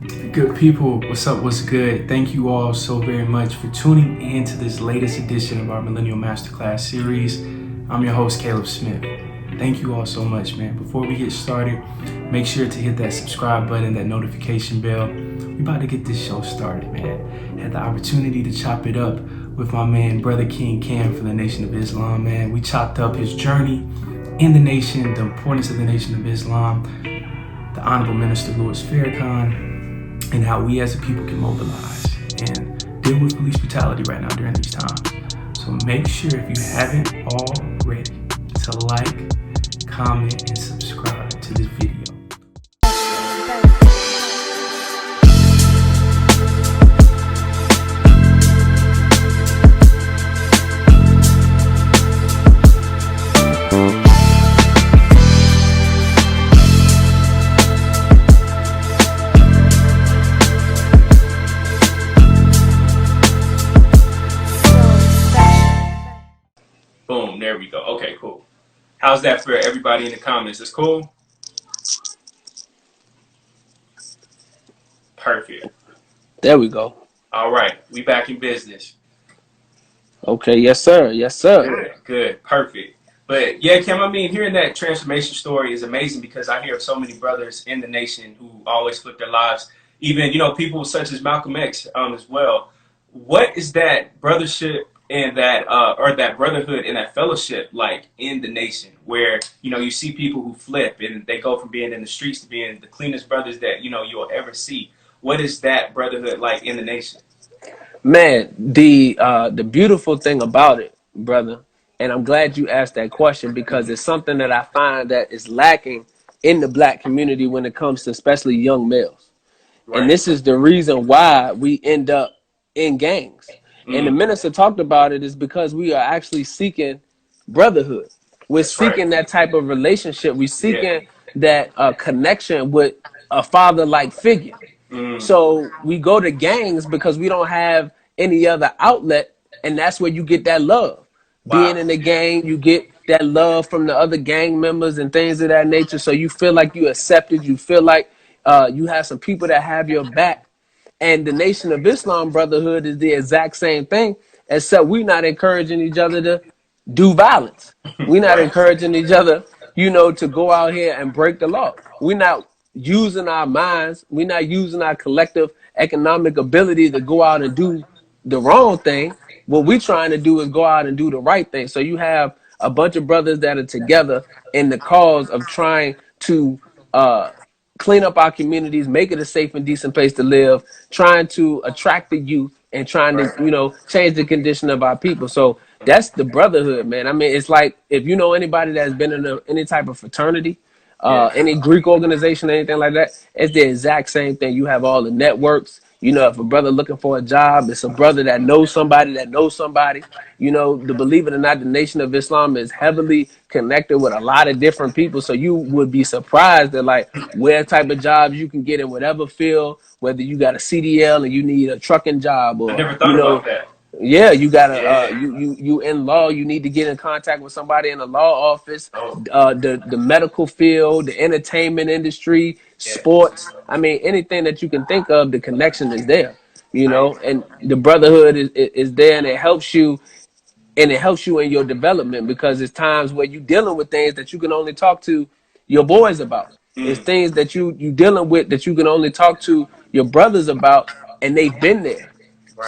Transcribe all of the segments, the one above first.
Good people, what's up, what's good? Thank you all so very much for tuning in to this latest edition of our Millennial Masterclass series. I'm your host, Caleb Smith. Thank you all so much, man. Before we get started, make sure to hit that subscribe button, that notification bell. We about to get this show started, man. Had the opportunity to chop it up with my man, Brother King Cam from the Nation of Islam, man. We chopped up his journey in the nation, the importance of the Nation of Islam, the Honorable Minister Louis Farrakhan, and how we as a people can mobilize and deal with police brutality right now during these times. So make sure, if you haven't already, to like, comment, and subscribe to this video. Boom, there we go. Okay, cool. How's that for everybody in the comments? It's cool? Perfect. There we go. All right, we back in business. Okay, yes sir, yes sir. Good, perfect. But yeah, Kim, I mean, hearing that transformation story is amazing because I hear of so many brothers in the nation who always flip their lives. Even, people such as Malcolm X as well. What is that brothership and that or that brotherhood and that fellowship like in the nation where you see people who flip and they go from being in the streets to being the cleanest brothers that you'll ever see? What is that brotherhood like in the nation? Man, the beautiful thing about it, brother, and I'm glad you asked that question because it's something that I find that is lacking in the black community when it comes to especially young males. Right. And this is the reason why we end up in gangs. And the minister talked about it is because we are actually seeking brotherhood. We're seeking that type of relationship. We're seeking that connection with a father-like figure. So we go to gangs because we don't have any other outlet, and that's where you get that love. Wow. Being in the gang, you get that love from the other gang members and things of that nature. So you feel like you're accepted. You feel like you have some people that have your back. And the Nation of Islam Brotherhood is the exact same thing, except we're not encouraging each other to do violence. We're not encouraging each other, to go out here and break the law. We're not using our minds. We're not using our collective economic ability to go out and do the wrong thing. What we're trying to do is go out and do the right thing. So you have a bunch of brothers that are together in the cause of trying to clean up our communities, make it a safe and decent place to live, trying to attract the youth and trying to, change the condition of our people. So that's the brotherhood, man. I mean, it's like if you know anybody that's been in any type of fraternity, any Greek organization, anything like that, it's the exact same thing. You have all the networks. If a brother looking for a job, it's a brother that knows somebody that knows somebody. To believe it or not, the Nation of Islam is heavily connected with a lot of different people. So you would be surprised at like where type of jobs you can get in whatever field, whether you got a CDL and you need a trucking job or, I never thought about that. Yeah, you gotta you in law, you need to get in contact with somebody in the law office, the medical field, the entertainment industry, sports. I mean, anything that you can think of, the connection is there, and the brotherhood is there, and it helps you in your development because it's times where you're dealing with things that you can only talk to your boys about. It's things that you dealing with that you can only talk to your brothers about, and they've been there.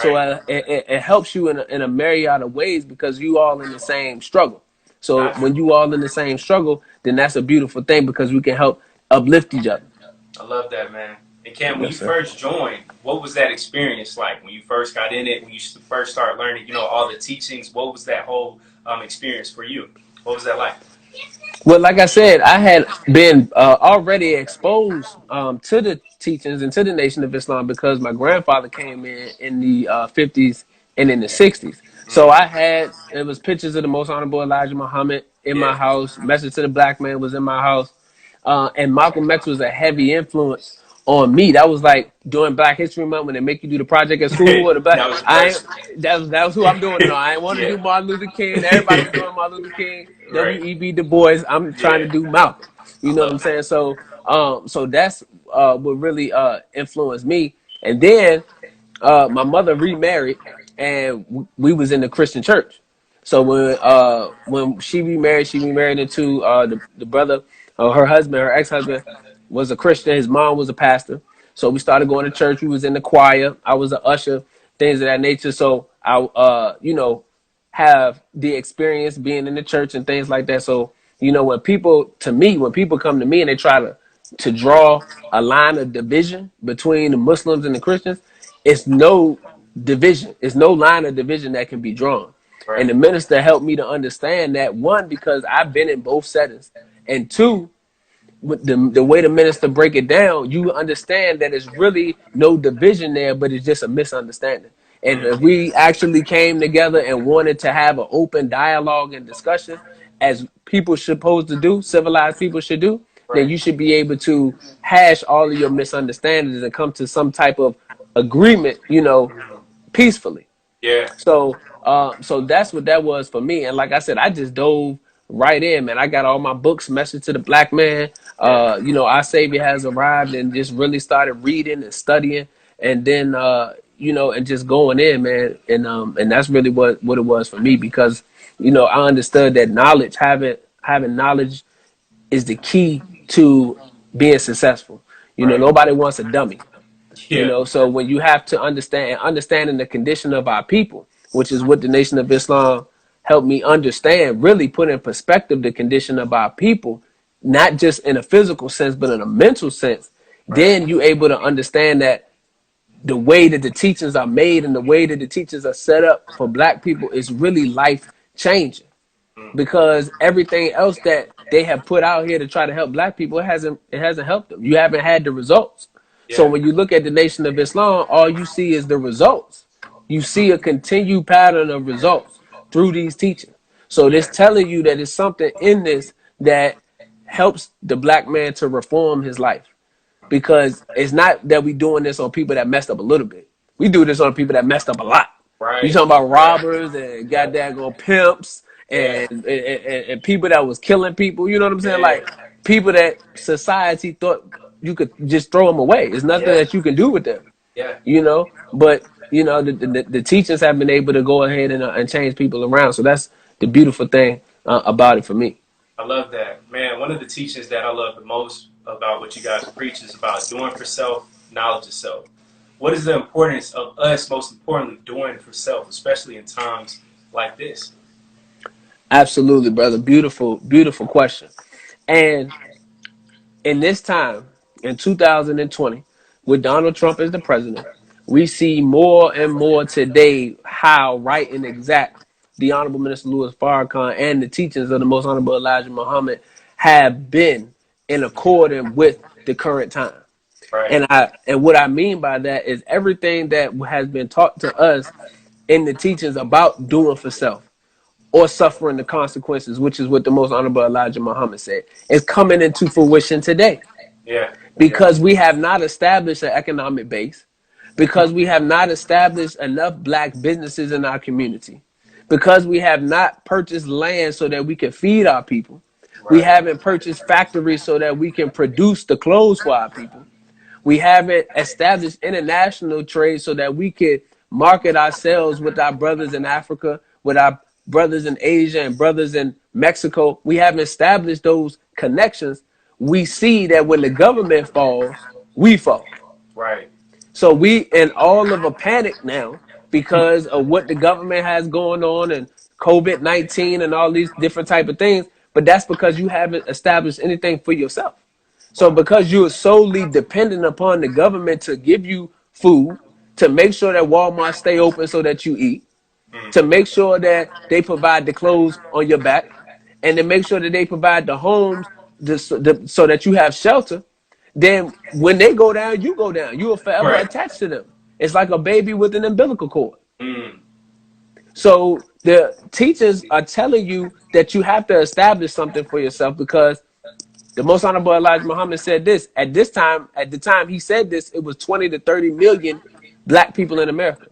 So it helps you in a myriad of ways because you all in the same struggle. So when you all in the same struggle, then that's a beautiful thing because we can help uplift each other. I love that, man. And Cam, when you first joined, what was that experience like? When you first got in it, when you first started learning, all the teachings, what was that whole experience for you? What was that like? Well, like I said, I had been already exposed to the teachings and to the Nation of Islam because my grandfather came in the 50s and in the 60s. So it was pictures of the Most Honorable Elijah Muhammad in my house. Message to the Black Man was in my house. And Malcolm X was a heavy influence on me. That was like during Black History Month when they make you do the project at school or the Black. That was who I'm doing. No, I didn't want to do Martin Luther King. Everybody was doing Martin Luther King. W.E.B. Du Bois. I'm trying to do Malcolm. You know what I'm saying? So that's what really influenced me. And then my mother remarried, and we was in the Christian church. So when she remarried into the brother, her husband, her ex-husband was a Christian. His mom was a pastor. So we started going to church. We was in the choir. I was an usher, things of that nature. So I have the experience being in the church and things like that. So when people come to me and they try to draw a line of division between the Muslims and the Christians, it's no division. It's no line of division that can be drawn. Right. And the minister helped me to understand that, one, because I've been in both settings, and two, with the way the minister break it down, you understand that it's really no division there, but it's just a misunderstanding. And if we actually came together and wanted to have an open dialogue and discussion, as people supposed to do, civilized people should do, then you should be able to hash all of your misunderstandings and come to some type of agreement, peacefully. Yeah. So that's what that was for me. And like I said, I just dove right in, man. I got all my books, Message to the Black Man. Our Savior Has Arrived, and just really started reading and studying, and then and just going in, man. And that's really what it was for me, because I understood that having knowledge is the key to being successful. Nobody wants a dummy. So when you have to understanding the condition of our people, which is what the Nation of Islam helped me understand, really put in perspective the condition of our people, not just in a physical sense, but in a mental sense, then you're able to understand that the way that the teachings are made and the way that the teachings are set up for Black people is really life changing. Because everything else that they have put out here to try to help Black people, it hasn't helped them. You haven't had the results. Yeah. So when you look at the Nation of Islam, all you see is the results. You see a continued pattern of results through these teachings. So this telling you that it's something in this that helps the Black man to reform his life. Because it's not that we doing this on people that messed up a little bit. We do this on people that messed up a lot. Right. You talking about robbers and goddamn pimps and people that was killing people. You know what I'm saying? Like people that society thought you could just throw them away. There's nothing that you can do with them. Yeah. But the teachers have been able to go ahead and change people around. So that's the beautiful thing about it for me. I love that, man. One of the teachings that I love the most about what you guys preach is about doing for self, knowledge of self. What is the importance of us, most importantly, doing for self, especially in times like this? Absolutely, brother. Beautiful, beautiful question. And in this time, in 2020, with Donald Trump as the president, we see more and more today how right and exact the Honorable Minister Louis Farrakhan and the teachings of the Most Honorable Elijah Muhammad have been in accordance with the current time. Right. And what I mean by that is everything that has been taught to us in the teachings about doing for self or suffering the consequences, which is what the Most Honorable Elijah Muhammad said, is coming into fruition today. Yeah. Because we have not established an economic base, because we have not established enough Black businesses in our community, because we have not purchased land so that we can feed our people. Right. We haven't purchased factories so that we can produce the clothes for our people. We haven't established international trade so that we could market ourselves with our brothers in Africa, with our brothers in Asia and brothers in Mexico. We haven't established those connections. We see that when the government falls, we fall. Right. So we in all of a panic now because of what the government has going on and COVID-19 and all these different type of things. But that's because you haven't established anything for yourself. So because you are solely dependent upon the government to give you food, to make sure that Walmart stay open so that you eat, to make sure that they provide the clothes on your back, and to make sure that they provide the homes so that you have shelter, then when they go down, you go down. You are forever attached to them. It's like a baby with an umbilical cord. So the teachers are telling you that you have to establish something for yourself, because the Most Honorable Elijah Muhammad said this. At the time he said this, it was 20 to 30 million Black people in America.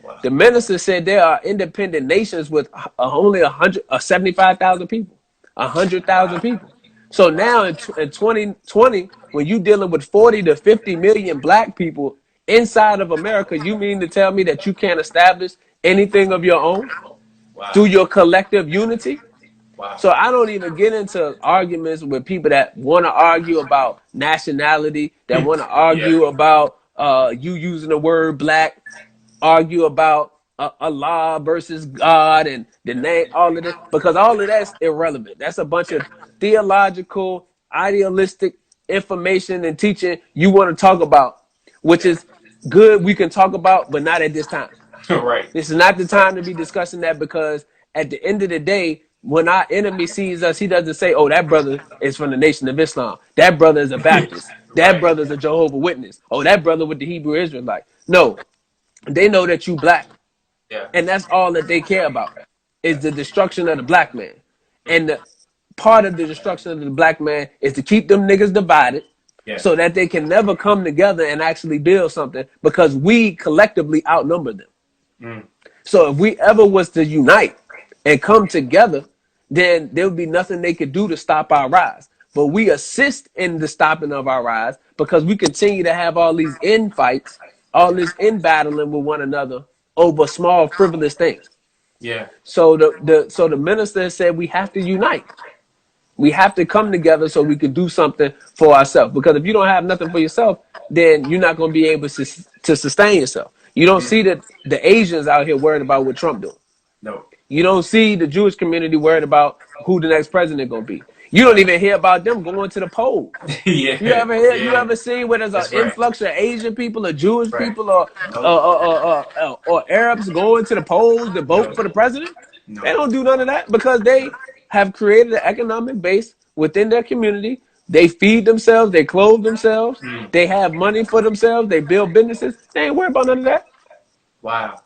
Wow. The minister said there are independent nations with only 75,000 people, 100,000 people. So now in 2020, when you dealing with 40 to 50 million black people inside of America, you mean to tell me that you can't establish anything of your own through Wow. your collective unity? Wow. So I don't even get into arguments with people that want to argue about nationality, that want to Yeah. argue about you using the word black, argue about Allah versus God and the name, all of this, because all of that's irrelevant. That's a bunch of theological, idealistic information and teaching you want to talk about, which Yeah. is good. We can talk about, but not at this time. Right. This is not the time to be discussing that, because at the end of the day, when our enemy sees us, he doesn't say, oh, that brother is from the Nation of Islam. That brother is a Baptist. That Right. brother is a Jehovah Witness. Oh, that brother with the Hebrew Israelite. No, they know that you black. Yeah. And that's all that they care about is the destruction of the black man. And the part of the destruction of the black man is to keep them niggas divided Yeah. so that they can never come together and actually build something, because we collectively outnumber them. Mm. So if we ever was to unite and come together, then there would be nothing they could do to stop our rise. But we assist in the stopping of our rise because we continue to have all these infights, all this in battling with one another over small frivolous things. Yeah. So the minister said we have to unite. We have to come together so we can do something for ourselves. Because if you don't have nothing for yourself, then you're not going to be able to sustain yourself. You don't see that the Asians out here worried about what Trump doing. No. You don't see the Jewish community worried about who the next president going to be. You don't even hear about them going to the polls. Yeah. You ever hear? Yeah. You ever seen where there's an That's right. influx of Asian people, or Jewish Right. people, Nope. or Arabs going to the polls to vote No. for the president? No. They don't do none of that because they have created an economic base within their community. They feed themselves, they clothe themselves, they have money for themselves, they build businesses. They ain't worried about none of that. Wow.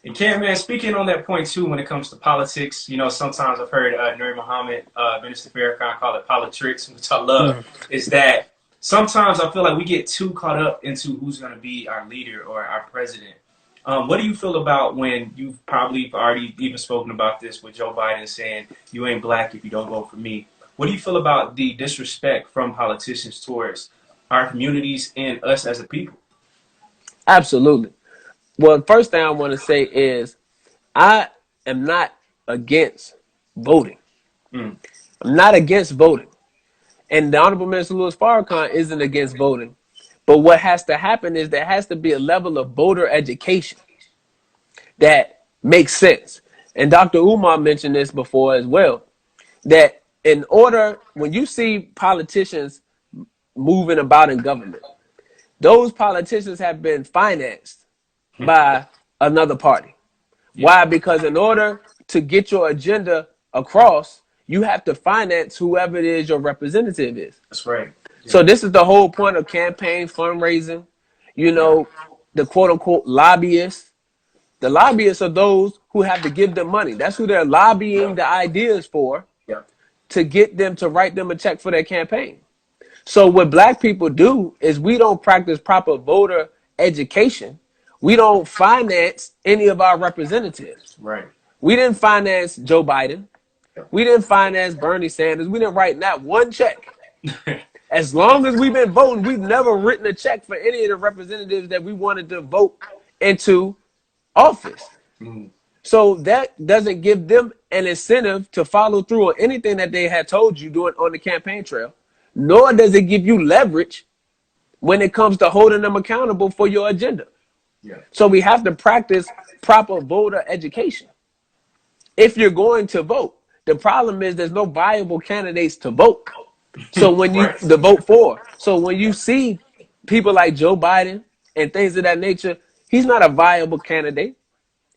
And Cam, man, speaking on that point too, when it comes to politics, you know, sometimes I've heard Nuri Muhammad, Minister Farrakhan, call it politics, which I love, is that sometimes I feel like we get too caught up into who's going to be our leader or our president. What do you feel about when you've probably already even spoken about this with Joe Biden saying, you ain't black if you don't vote for me? What do you feel about the disrespect from politicians towards our communities and us as a people? Absolutely. Well, the first thing I want to say is I am not against voting. Mm. I'm not against voting. And the Honorable Minister Louis Farrakhan isn't against voting. But what has to happen is there has to be a level of voter education that makes sense. And Dr. Umar mentioned this before as well, that in order, when you see politicians moving about in government, those politicians have been financed by another party. Yeah. Why? Because in order to get your agenda across, you have to finance whoever it is your representative is. That's right. Yeah. So this is the whole point of campaign fundraising. You know, the quote unquote lobbyists. The lobbyists are those who have to give them money. That's who they're lobbying the ideas for, to get them to write them a check for their campaign. So what black people do is we don't practice proper voter education. We don't finance any of our representatives. Right. We didn't finance Joe Biden. We didn't finance Bernie Sanders. We didn't write not one check. As long as we've been voting, we've never written a check for any of the representatives that we wanted to vote into office. So that doesn't give them an incentive to follow through on anything that they had told you doing on the campaign trail, nor does it give you leverage when it comes to holding them accountable for your agenda. Yeah. So we have to practice proper voter education if you're going to vote. The problem is there's no viable candidates to vote. So when you the vote for, so when you see people like Joe Biden and things of that nature, he's not a viable candidate.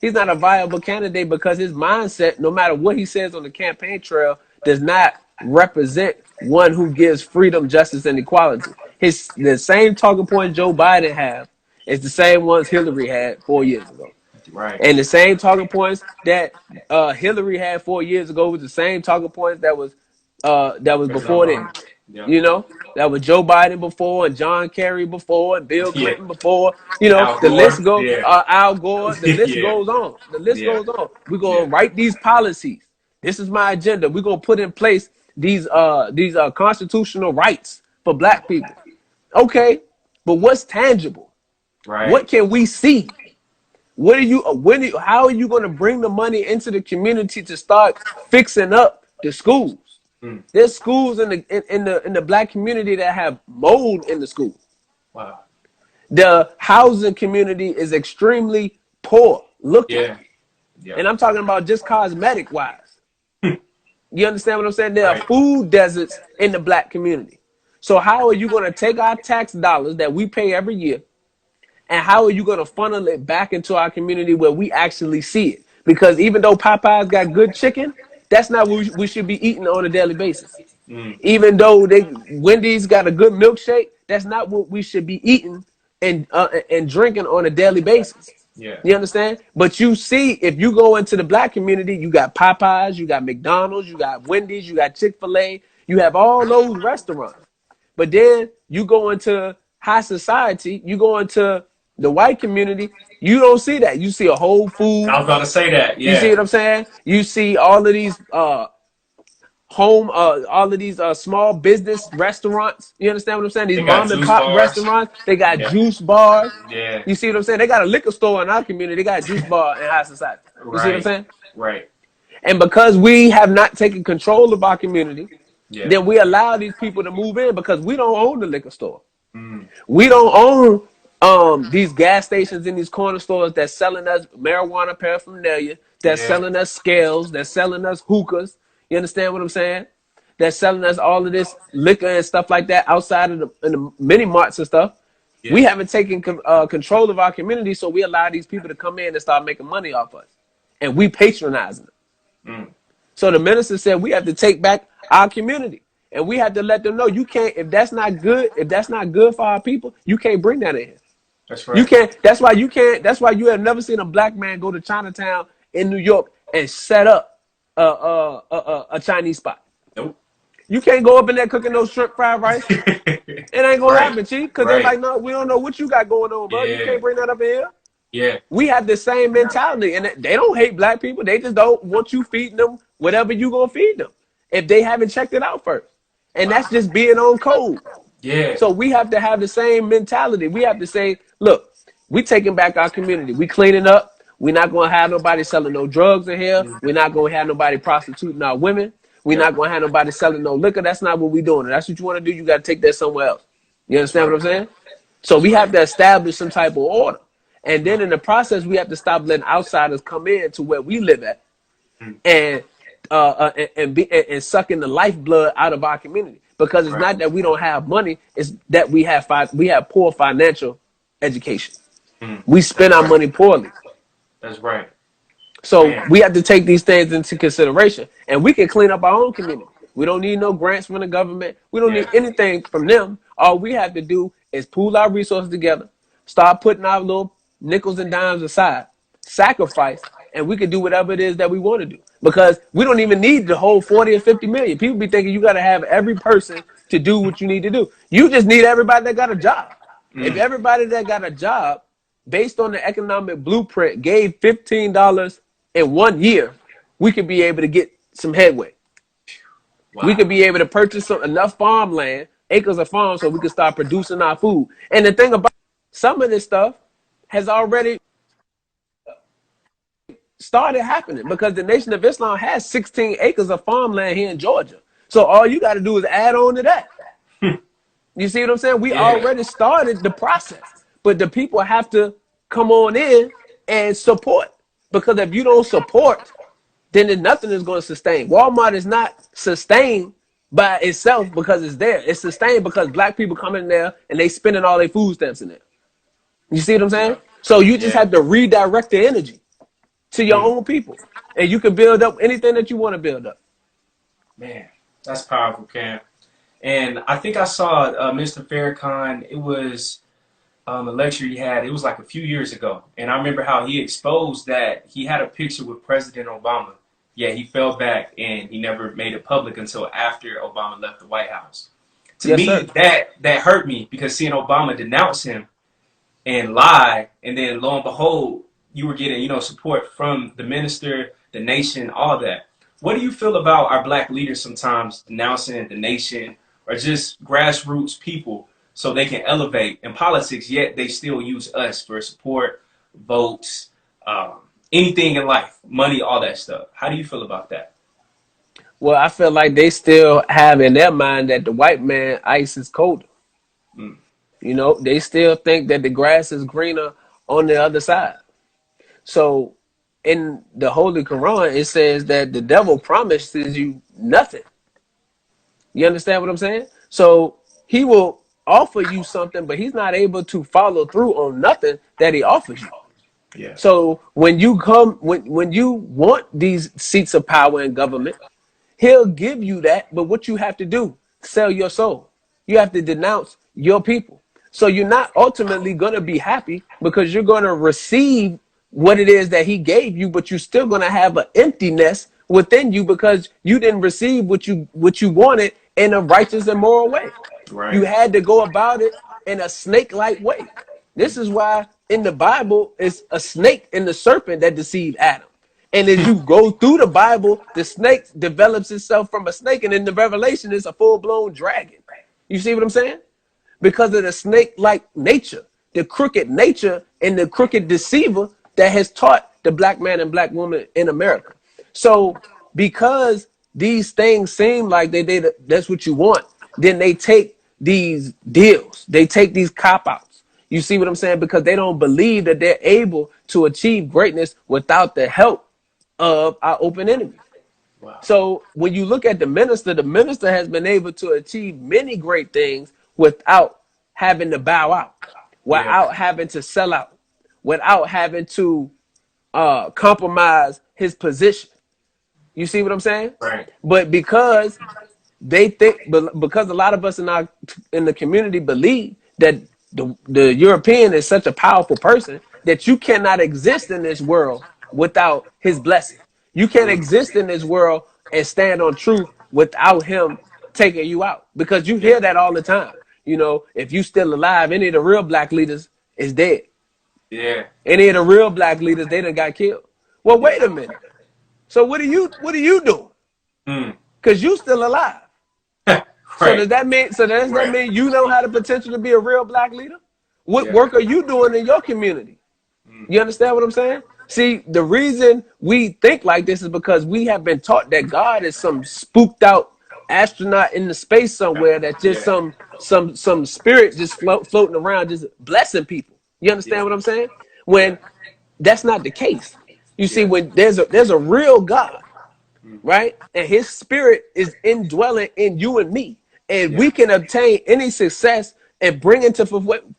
He's not a viable candidate because his mindset, no matter what he says on the campaign trail, does not represent one who gives freedom, justice, and equality. The same talking point Joe Biden have is the same ones Hillary had 4 years ago. Right. And the same talking points that Hillary had 4 years ago was the same talking points that was before then. Yeah. You know, that was Joe Biden before, and John Kerry before, and Bill Clinton before. You know, Al the Gore. list goes. Yeah. Al Gore. The list Yeah. goes on. The list Yeah. goes on. We're gonna write these policies. This is my agenda. We're gonna put in place these constitutional rights for black people. Okay, but what's tangible? Right. What can we see? How are you going to bring the money into the community to start fixing up the schools? There's schools in the black community that have mold in the school. Wow. The housing community is extremely poor looking. Yeah. Yep. And I'm talking about just cosmetic wise. You understand what I'm saying? There Right. are food deserts in the black community. So how are you going to take our tax dollars that we pay every year, and how are you going to funnel it back into our community where we actually see it? Because even though Popeye's got good chicken, that's not what we should be eating on a daily basis. Even though Wendy's got a good milkshake, that's not what we should be eating and drinking on a daily basis. Yeah. You understand? But you see, if you go into the black community, you got Popeyes, you got McDonald's, you got Wendy's, you got Chick-fil-A, you have all those restaurants. But then you go into high society, you go into the white community, you don't see that. You see a Whole Foods. I was about to say that. Yeah. You see what I'm saying? You see all of these small business restaurants. You understand what I'm saying? These mom and pop restaurants, they got juice bars. Yeah. You see what I'm saying? They got a liquor store in our community. They got a juice bar in high society. You see what I'm saying? Right. And because we have not taken control of our community, then we allow these people to move in because we don't own the liquor store. We don't own these gas stations in these corner stores that's selling us marijuana paraphernalia, that's selling us scales, that's selling us hookahs. You understand what I'm saying? That's selling us all of this liquor and stuff like that outside of the mini marts and stuff. Yeah. We haven't taken control of our community, so we allow these people to come in and start making money off us, and we patronizing them. So the minister said we have to take back our community, and we have to let them know you can't. If that's not good for our people, you can't bring that in here. That's right. You can't. That's why you can't. That's why you have never seen a black man go to Chinatown in New York and set up a Chinese spot. Nope. You can't go up in there cooking those shrimp fried rice. It ain't gonna happen, Chief, because they're like, no, we don't know what you got going on, bro. You can't bring that up in here. Yeah. We have the same mentality, and they don't hate black people. They just don't want you feeding them whatever you gonna feed them if they haven't checked it out first. And that's just being on code. Yeah. So we have to have the same mentality. We have to say, look, we taking back our community. We cleaning up. We're not going to have nobody selling no drugs in here. We're not going to have nobody prostituting our women. We're not going to have nobody selling no liquor. That's not what we're doing. If that's what you want to do, you got to take that somewhere else. You understand what I'm saying? So we have to establish some type of order. And then in the process, we have to stop letting outsiders come in to where we live at and sucking the lifeblood out of our community. Because it's not that we don't have money. It's that we have poor financial education. We spend our money poorly. That's right. So we have to take these things into consideration, and we can clean up our own community. We don't need no grants from the government. We don't need anything from them. All we have to do is pool our resources together, start putting our little nickels and dimes aside, sacrifice, and we can do whatever it is that we want to do. Because we don't even need the whole 40 or 50 million. People be thinking you got to have every person to do what you need to do. You just need everybody that got a job. If everybody that got a job, based on the economic blueprint, gave $15 in 1 year, we could be able to get some headway. Wow. We could be able to purchase enough farmland, acres of farm, so we could start producing our food. And the thing about some of this stuff has already started happening because the Nation of Islam has 16 acres of farmland here in Georgia. So all you got to do is add on to that. You see what I'm saying? We already started the process, but the people have to come on in and support, because if you don't support, then nothing is going to sustain. Walmart is not sustained by itself because it's there. It's sustained because black people come in there and they spending all their food stamps in there. You see what I'm saying? So you just have to redirect the energy to your own people, and you can build up anything that you want to build up. Man, that's powerful, Cam. And I think I saw Mr. Farrakhan. It was a lecture he had. It was like a few years ago. And I remember how he exposed that he had a picture with President Obama. Yeah, he fell back and he never made it public until after Obama left the White House. To me, that hurt me, because seeing Obama denounce him and lie, and then lo and behold, you were getting, support from the minister, the nation, all that. What do you feel about our black leaders sometimes denouncing the nation or just grassroots people so they can elevate in politics, yet they still use us for support, votes, um, anything in life, money, all that stuff? How do you feel about that? Well, I feel like they still have in their mind that the white man ice is colder. Mm, You know, they still think that the grass is greener on the other side. So in the Holy Quran, it says that the devil promises you nothing. You understand what I'm saying? So he will offer you something, but he's not able to follow through on nothing that he offers you. yeah. So when you want these seats of power in government, he'll give you that, but what you have to do, sell your soul. You have to denounce your people. So you're not ultimately going to be happy because you're going to receive what it is that he gave you, but you're still going to have an emptiness within you because you didn't receive what you wanted in a righteous and moral way. You Right. had to go about it in a snake-like way. This is why in the Bible it's a snake and the serpent that deceived Adam. And as you go through the Bible, the snake develops itself from a snake, and in the Revelation, it's a full-blown dragon. You see what I'm saying? Because of the snake-like nature, the crooked nature, and the crooked deceiver that has taught the black man and black woman in America. So because these things seem like that's what you want, then they take these deals, they take these cop-outs. You see what I'm saying? Because they don't believe that they're able to achieve greatness without the help of our open enemies. Wow. So when you look at the minister has been able to achieve many great things without having to bow out, Yeah. without having to sell out, without having to compromise his position. You see what I'm saying? Right. But because they think, because a lot of us in the community believe that the European is such a powerful person that you cannot exist in this world without his blessing. You can't Mm, exist in this world and stand on truth without him taking you out. Because you yeah. hear that all the time. You know, if you still alive, any of the real black leaders is dead. Yeah. Any of the real black leaders, they done got killed. Well, Yeah. wait a minute. So what are you doing? Mm. Because you still alive. So Right. does that mean? So does that Right. mean you don't have the potential to be a real black leader? What Yeah. work are you doing in your community? Mm. You understand what I'm saying? See, the reason we think like this is because we have been taught that God is some spooked out astronaut in the space somewhere that's just Yeah. some spirit just floating around, just blessing people. You Yeah. understand what I'm saying? Yeah. When that's not the case. You see, Yeah. when there's a real God, Mm. right? And his spirit is indwelling in you and me. And Yeah. we can obtain any success and bring into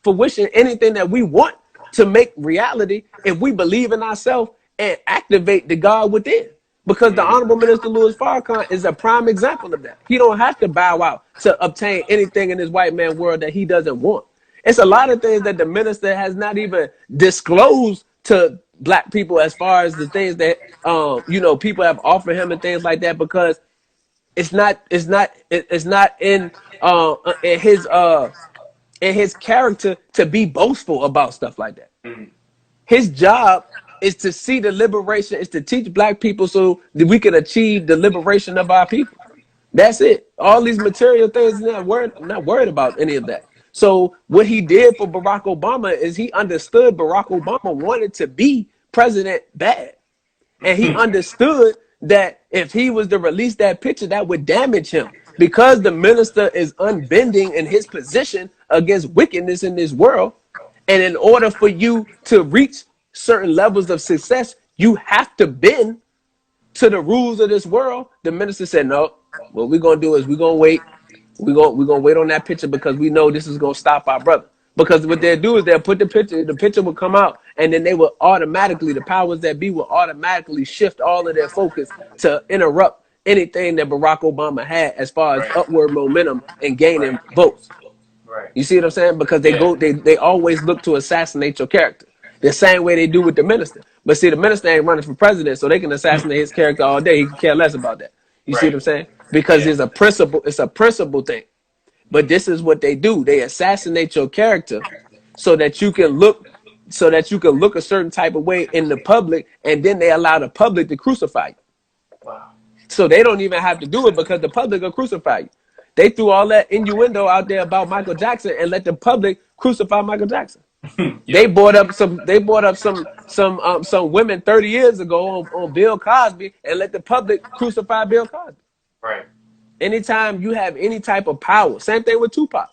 fruition anything that we want to make reality if we believe in ourselves and activate the God within. Because the Mm. Honorable Minister Louis Farrakhan is a prime example of that. He don't have to bow out to obtain anything in this white man world that he doesn't want. It's a Yeah. lot of things that the minister has not even disclosed to black people as far as the things that people have offered him and things like that because it's not in his character to be boastful about stuff like that. Mm. His job is to see the liberation, is to teach black people so that we can achieve the liberation of our people. That's it. All these material things, not worried about any of that. So what he did for Barack Obama is he understood Barack Obama wanted to be president bad. And he understood that if he was to release that picture, that would damage him. Because the minister is unbending in his position against wickedness in this world. And in order for you to reach certain levels of success, you have to bend to the rules of this world. The minister said, no, what we're gonna do is we're gonna wait. We're gonna wait on that picture because we know this is gonna stop our brother. Because what they'll do is they'll put the picture will come out, and then they will automatically, the powers that be will automatically shift all of their focus to interrupt anything that Barack Obama had as far as Right. upward momentum and Right. gaining votes. Right. You see what I'm saying? Because Yeah. they always look to assassinate your character. The same way they do with the minister. But see, the minister ain't running for president, so they can assassinate his character all day. He can care less about that. You see what Right. I'm saying? Because Yeah. it's a principle thing. But this is what they do. They assassinate your character so that you can look a certain type of way in the public, and then they allow the public to crucify you. Wow. So they don't even have to do it because the public will crucify you. They threw all that innuendo out there about Michael Jackson and let the public crucify Michael Jackson. They Yep. brought up some women 30 years ago on Bill Cosby and let the public crucify Bill Cosby. Right. Anytime you have any type of power, same thing with Tupac.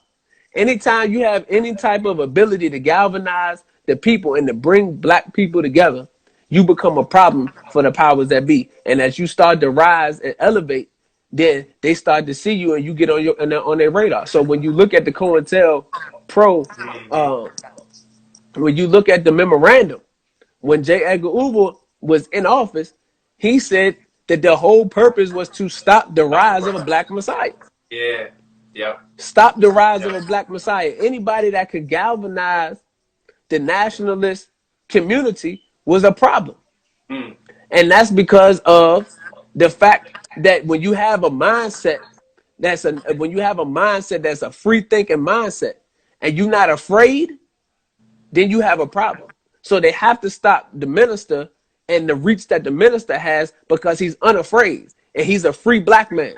Anytime you have any type of ability to galvanize the people and to bring black people together, you become a problem for the powers that be. And as you start to rise and elevate, then they start to see you and you get on their radar. So when you look at the COINTELPRO, uh, when you look at the memorandum, when J. Edgar Hoover was in office, he said that the whole purpose was to stop the rise of a black messiah. Yeah. Yep. Stop the rise of a black messiah. Anybody that could galvanize the nationalist community was a problem. Mm. And that's because of the fact that when you have a mindset that's a free thinking mindset and you're not afraid, then you have a problem. So they have to stop the minister and the reach that the minister has because he's unafraid and he's a free black man.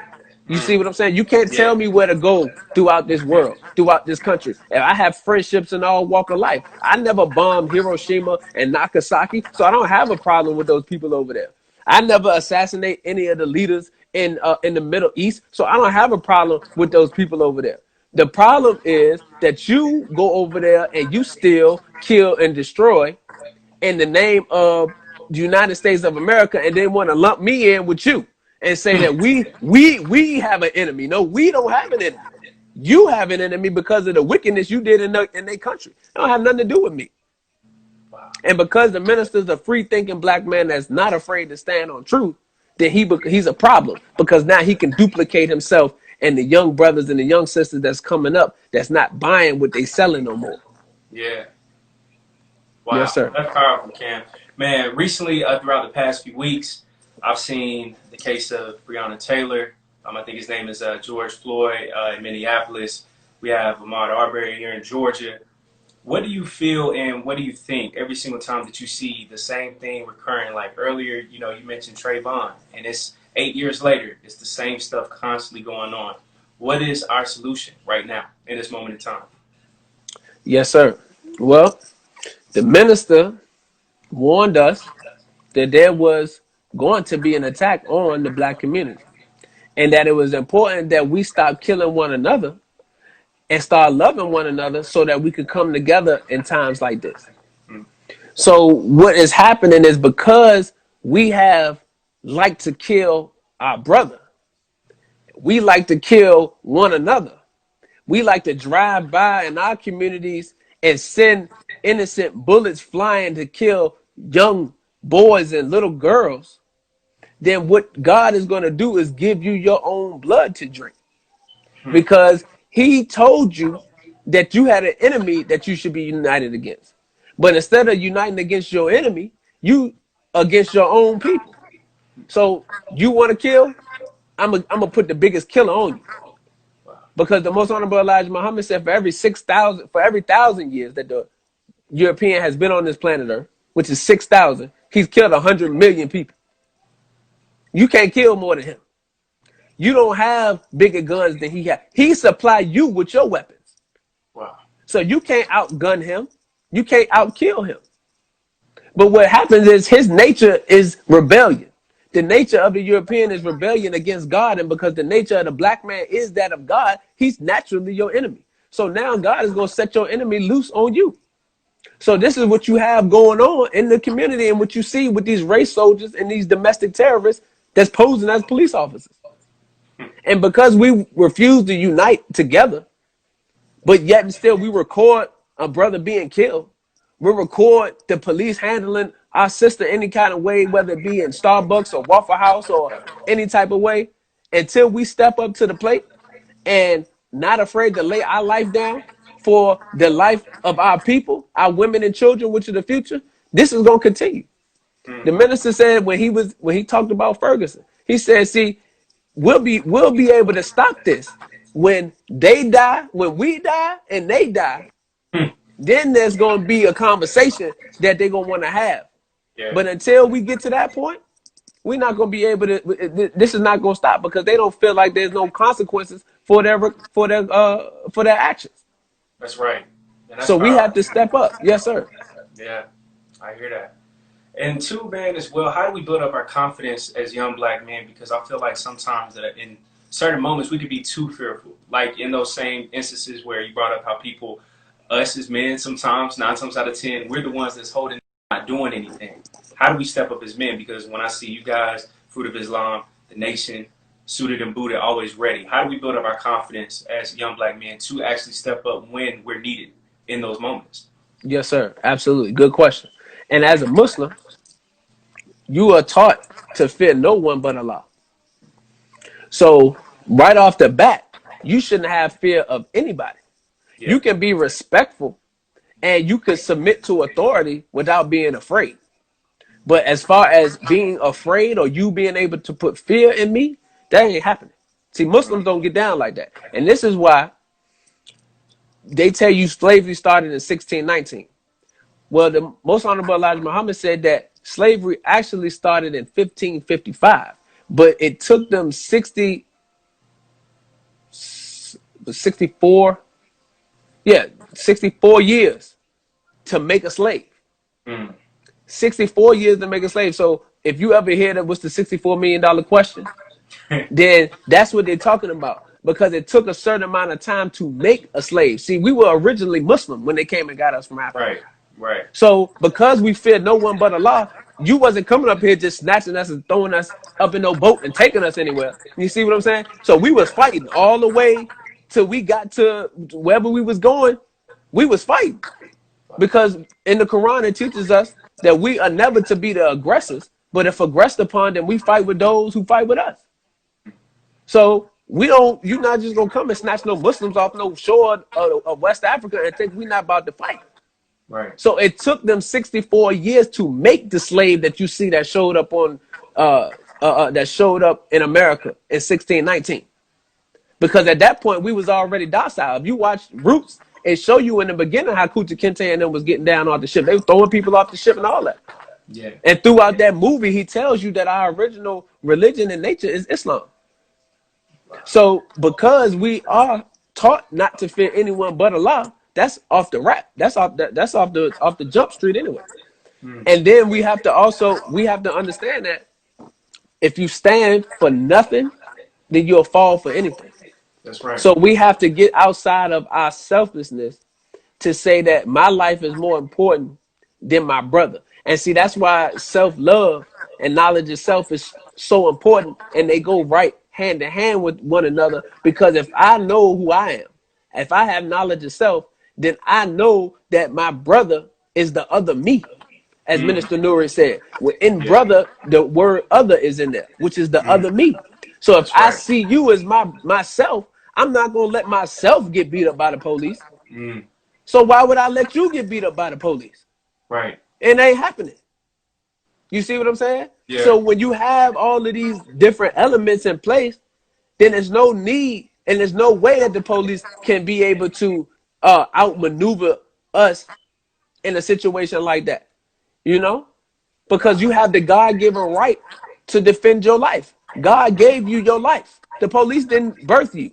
You see what I'm saying? You can't tell me where to go throughout this world, throughout this country. And I have friendships in all walk of life. I never bombed Hiroshima and Nagasaki, so I don't have a problem with those people over there. I never assassinate any of the leaders in the Middle East, so I don't have a problem with those people over there. The problem is that you go over there and you steal, kill, and destroy in the name of the United States of America, and then want to lump me in with you and say that we have an enemy. No, we don't have an enemy. You have an enemy because of the wickedness you did in their country. It don't have nothing to do with me. And because the minister's a free-thinking black man that's not afraid to stand on truth, then he's a problem because now he can duplicate himself and the young brothers and the young sisters that's coming up that's not buying what they selling no more. Yeah. Wow. Yes, sir. That's powerful, Cam. Man, recently, throughout the past few weeks, I've seen the case of Breonna Taylor. I think his name is George Floyd in Minneapolis. We have Ahmaud Arbery here in Georgia. What do you feel and what do you think every single time that you see the same thing recurring? Like earlier, you mentioned Trayvon, and it's 8 years later. It's the same stuff constantly going on. What is our solution right now in this moment in time? Yes, sir. Well, the minister warned us that there was going to be an attack on the black community and that it was important that we stop killing one another and start loving one another so that we could come together in times like this. So what is happening is because we have liked to kill our brother, we like to kill one another. We like to drive by in our communities and send innocent bullets flying to kill young boys and little girls. Then what God is going to do is give you your own blood to drink. Because he told you that you had an enemy that you should be united against. But instead of uniting against your enemy, you against your own people. So you want to kill? I'm gonna put the biggest killer on you. Because the most honorable Elijah Muhammad said for every 1,000 years that the European has been on this planet Earth, which is 6,000, he's killed 100 million people. You can't kill more than him. You don't have bigger guns than he has. He supply you with your weapons. Wow. So you can't outgun him. You can't outkill him. But what happens is his nature is rebellion. The nature of the European is rebellion against God. And because the nature of the black man is that of God, he's naturally your enemy. So now God is going to set your enemy loose on you. So this is what you have going on in the community and what you see with these race soldiers and these domestic terrorists that's posing as police officers. And because we refuse to unite together, but yet and still we record a brother being killed, we record the police handling our sister any kind of way, whether it be in Starbucks or Waffle House or any type of way, until we step up to the plate and not afraid to lay our life down for the life of our people, our women and children, which are the future, this is going to continue. The minister said when he talked about Ferguson, he said, see, we'll be able to stop this when they die, when we die and they die. Then there's going to be a conversation that they're going to want to have. Yeah. But until we get to that point, we're not going to be able to. This is not going to stop because they don't feel like there's no consequences for their actions. That's right. And that's So we have powerful. to step up. Yes, sir. Yeah, I hear that. And two, man, as well, how do we build up our confidence as young black men? Because I feel like sometimes that in certain moments we could be too fearful. Like in those same instances where you brought up how people, us as men, sometimes 9 times out of 10, we're the ones that's holding, not doing anything. How do we step up as men? Because when I see you guys, Fruit of Islam, the Nation, suited and booted, always ready. How do we build up our confidence as young black men to actually step up when we're needed in those moments? Yes, sir. Absolutely. Good question. And as a Muslim, you are taught to fear no one but Allah. So right off the bat, you shouldn't have fear of anybody. Yeah. You can be respectful and you can submit to authority without being afraid. But as far as being afraid or you being able to put fear in me, that ain't happening. See, Muslims don't get down like that. And this is why they tell you slavery started in 1619. Well, the most honorable Elijah Muhammad said that slavery actually started in 1555, but it took them 64, 64 years to make a slave. 64 years to make a slave. So if you ever hear that what's the $64 million question, then that's what they're talking about. Because it took a certain amount of time to make a slave. See, we were originally Muslim when they came and got us from Africa. Right, right. So because we feared no one but Allah, you wasn't coming up here just snatching us and throwing us up in no boat and taking us anywhere. You see what I'm saying? So we was fighting all the way till we got to wherever we was going. We was fighting. Because in the Quran, it teaches us that we are never to be the aggressors, but if aggressed upon, then we fight with those who fight with us. So you're not just gonna come and snatch no Muslims off no shore of West Africa and think we're not about to fight. Right. So it took them 64 years to make the slave that you see that showed up in America in 1619. Because at that point we was already docile. If you watch Roots, it show you in the beginning how Kunta Kinte and them was getting down off the ship. They were throwing people off the ship and all that. Yeah. And throughout that movie, he tells you that our original religion and nature is Islam. So because we are taught not to fear anyone but Allah, that's off the rap. That's off the jump street anyway. And then we have to understand that if you stand for nothing, then you'll fall for anything. That's right. So we have to get outside of our selflessness to say that my life is more important than my brother. And see, that's why self-love and knowledge of self is so important, and they go right hand in hand with one another. Because if I know who I am, if I have knowledge of self, then I know that my brother is the other me. As Minister Nuri said, in brother, the word other is in there, which is the other me. So if I see you as myself, I'm not going to let myself get beat up by the police. So why would I let you get beat up by the police? Right. It ain't happening. You see what I'm saying? Yeah. So when you have all of these different elements in place, then there's no need and there's no way that the police can be able to outmaneuver us in a situation like that. You know? Because you have the God-given right to defend your life. God gave you your life. The police didn't birth you.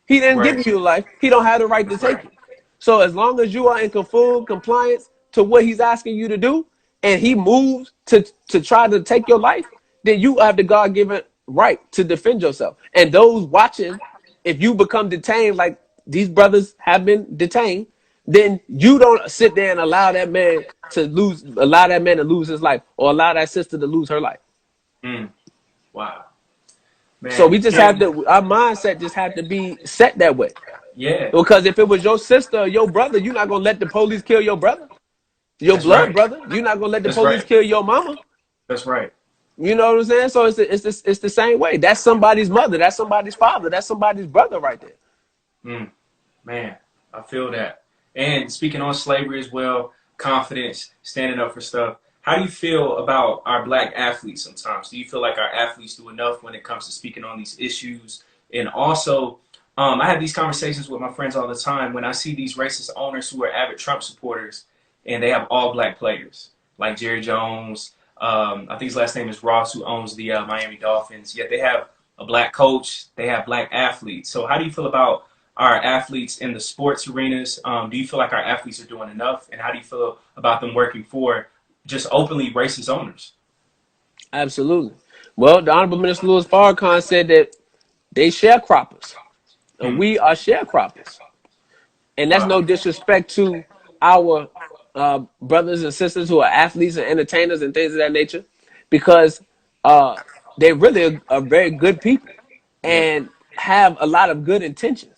He didn't give you your life. He don't have the right to take it. So as long as you are in full compliance to what he's asking you to do, and he moves to try to take your life, then you have the God-given right to defend yourself. And those watching, if you become detained like these brothers have been detained, then you don't sit there and allow that man to lose his life, or allow that sister to lose her life. Wow. Man. So we just have to, our mindset just have to be set that way. Yeah. Because if it was your sister or your brother, you're not gonna let the police kill your brother, your blood brother. You're not gonna let the police kill your mama. That's right. You know what I'm saying? So it's the same way. That's somebody's mother. That's somebody's father. That's somebody's brother right there. Man, I feel that. And speaking on slavery as well, confidence, standing up for stuff. How do you feel about our black athletes sometimes? Do you feel like our athletes do enough when it comes to speaking on these issues? And also, I have these conversations with my friends all the time when I see these racist owners who are avid Trump supporters and they have all black players like Jerry Jones, I think his last name is Ross, who owns the Miami Dolphins. Yet they have a black coach, they have black athletes. So how do you feel about our athletes in the sports arenas? Do you feel like our athletes are doing enough? And how do you feel about them working for just openly racist owners? Absolutely. Well, the Honorable Minister Louis Farrakhan said that they sharecroppers, and Hmm. we are sharecroppers. And that's no Wow. disrespect to our brothers and sisters who are athletes and entertainers and things of that nature, because uh, they really are very good people Yeah. and have a lot of good intentions.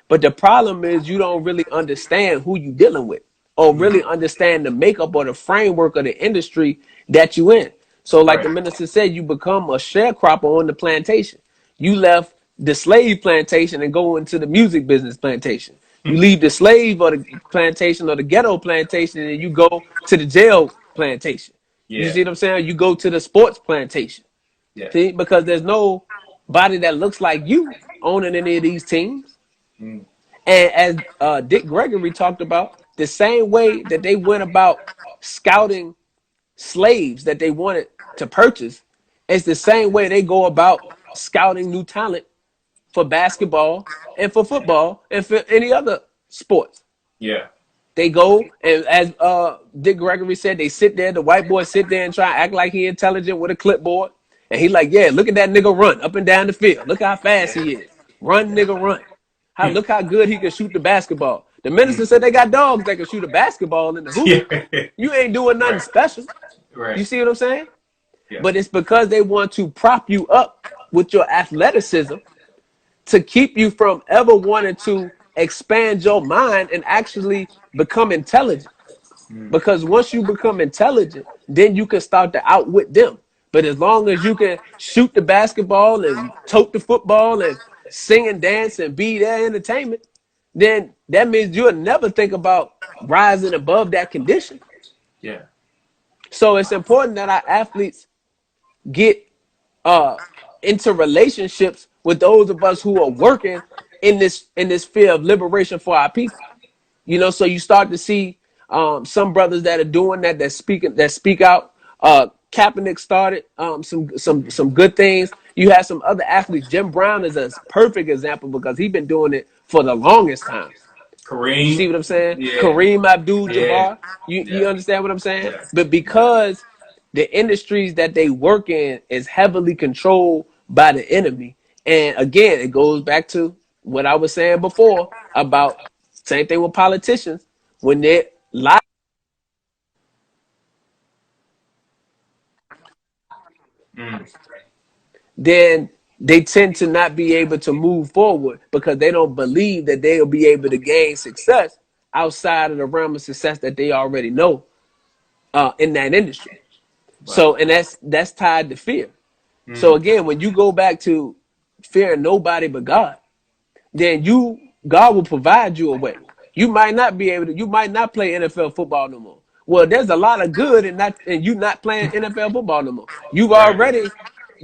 But the problem is you don't really understand who you're dealing with, or really Hmm. understand the makeup or the framework of the industry that you in. So like the Right. minister said, you become a sharecropper on the plantation. You left the slave plantation and go into the music business plantation. You leave the slave or the plantation or the ghetto plantation and you go to the jail plantation. You Yeah. see what I'm saying? You go to the sports plantation. Yeah. See, because there's no body that looks like you owning any of these teams. Mm. And as Dick Gregory talked about, the same way that they went about scouting slaves that they wanted to purchase, it's the same way they go about scouting new talent for basketball and for football and for any other sports. Yeah. They go and, as Dick Gregory said, they sit there. The white boy sit there and try to act like he intelligent with a clipboard, and he like, yeah, look at that nigga run up and down the field. Look how fast Yeah. he is. Run, Yeah. nigga, run. How Hmm. look how good he can shoot the basketball. The minister Hmm. said they got dogs that can shoot a basketball in the hoop. Yeah. You ain't doing nothing Right. special. You Right. see what I'm saying? Yeah. But it's because they want to prop you up with your athleticism to keep you from ever wanting to expand your mind and actually become intelligent. Mm. Because once you become intelligent, then you can start to outwit them. But as long as you can shoot the basketball and tote the football and sing and dance and be their entertainment, then that means you'll never think about rising above that condition. Yeah. So it's important that our athletes get uh into relationships with those of us who are working in this field of liberation for our people. So you start to see some brothers that are doing that speak out. Kaepernick started some good things. You have some other athletes. Jim Brown is a perfect example because he's been doing it for the longest time. You see Kareem. what I'm saying? Yeah. Kareem Yeah. Abdul-Jabbar. You Yeah. understand what I'm saying? Yeah. But Yeah. because the industries that they work in is heavily controlled by the enemy, and again, it goes back to what I was saying before about same thing with politicians when they lie, Mm. then they tend to not be able to move forward because they don't believe that they'll be able to gain success outside of the realm of success that they already know in that industry. Wow. So, and that's tied to fear. So Mm. again, when you go back to fearing nobody but God, then God will provide you a way. You might not play NFL football no more. Well, there's a lot of good in you not playing NFL football no more. You've Right. already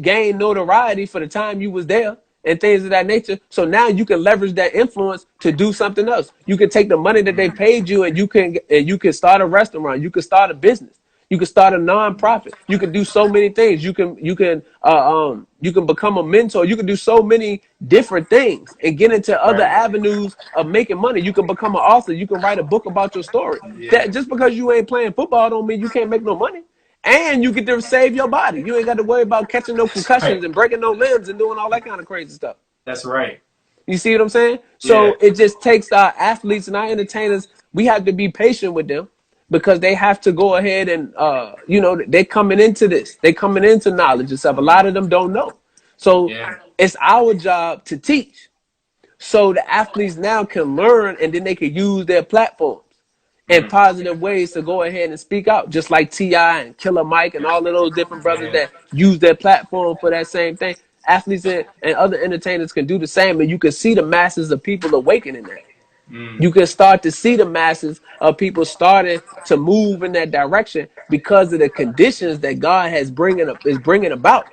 gained notoriety for the time you was there and things of that nature. So now you can leverage that influence to do something else. You can take the money that they Mm. paid you and you can start a restaurant. You can start a business. You can start a nonprofit. You can do so many things. You can become a mentor. You can do so many different things and get into other Right. avenues of making money. You can become an author. You can write a book about your story. Yeah. That just because you ain't playing football don't mean you can't make no money. And you get to save your body. You ain't got to worry about catching no That's right. concussions and breaking no limbs and doing all that kind of crazy stuff. That's right. You see what I'm saying? Yeah. So it just takes our athletes and our entertainers. We have to be patient with them because they have to go ahead and they're coming into this. They're coming into knowledge and stuff. A lot of them don't know. So Yeah. it's our job to teach. So the athletes now can learn and then they can use their platforms in Mm. positive ways to go ahead and speak out, just like T.I. and Killer Mike and all of those different brothers Yeah. that use their platform for that same thing. Athletes and other entertainers can do the same, and you can see the masses of people awakening that. Mm. You can start to see the masses of people starting to move in that direction because of the conditions that God is bringing about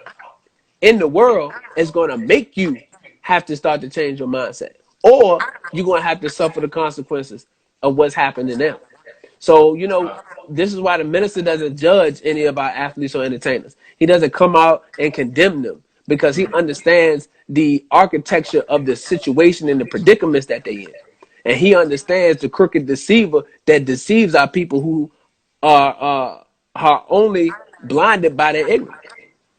in the world is going to make you have to start to change your mindset, or you're going to have to suffer the consequences of what's happening now. So, this is why the minister doesn't judge any of our athletes or entertainers. He doesn't come out and condemn them because he understands the architecture of the situation and the predicaments that they in. And he understands the crooked deceiver that deceives our people who are only blinded by their ignorance.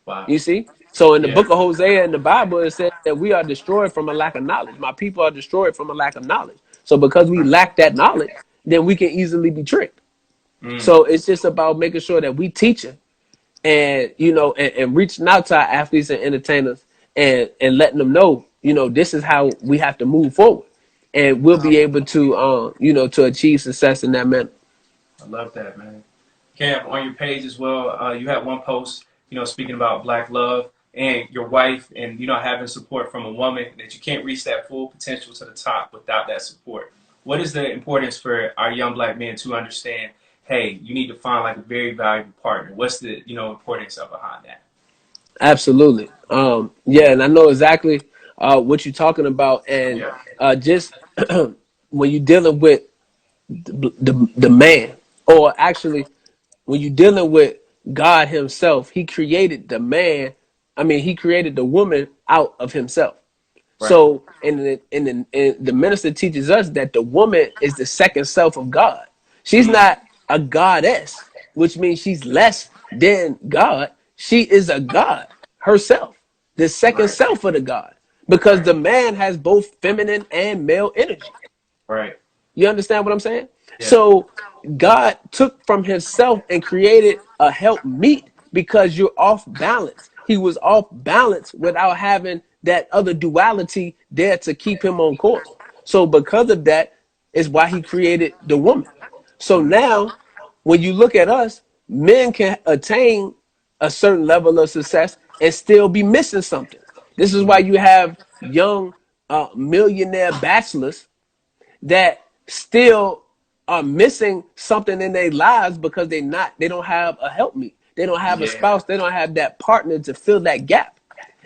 Wow. You see? So in the Yeah. book of Hosea in the Bible, it says that we are destroyed from a lack of knowledge. My people are destroyed from a lack of knowledge. So because we lack that knowledge, then we can easily be tricked. Mm. So it's just about making sure that we teaching and, and reaching out to our athletes and entertainers and letting them know, this is how we have to move forward. And we'll be able to, to achieve success in that manner. I love that, man. Cam, on your page as well, you had one post, speaking about black love and your wife and, having support from a woman, that you can't reach that full potential to the top without that support. What is the importance for our young black men to understand, hey, you need to find like a very valuable partner? What's the, importance of behind that? Absolutely. Yeah, and I know exactly what you're talking about. And Yeah. just when you're dealing with the man, or actually when you're dealing with God himself, he created the man. I mean, he created the woman out of himself. Right. So, the minister teaches us that the woman is the second self of God. She's Mm. not a goddess, which means she's less than God. She is a God herself, the second Right. self of the God, because Right. the man has both feminine and male energy. Right. You understand what I'm saying? Yeah. So God took from himself and created a help meet because you're off balance. He was off balance without having that other duality there to keep him on course. So because of that is why he created the woman. So Mm. now when you look at us, men can attain a certain level of success and still be missing something. This is why Mm. you have young millionaire bachelors that still are missing something in their lives because they don't have a helpmeet. They don't have a Yeah. spouse. They don't have that partner to fill that gap.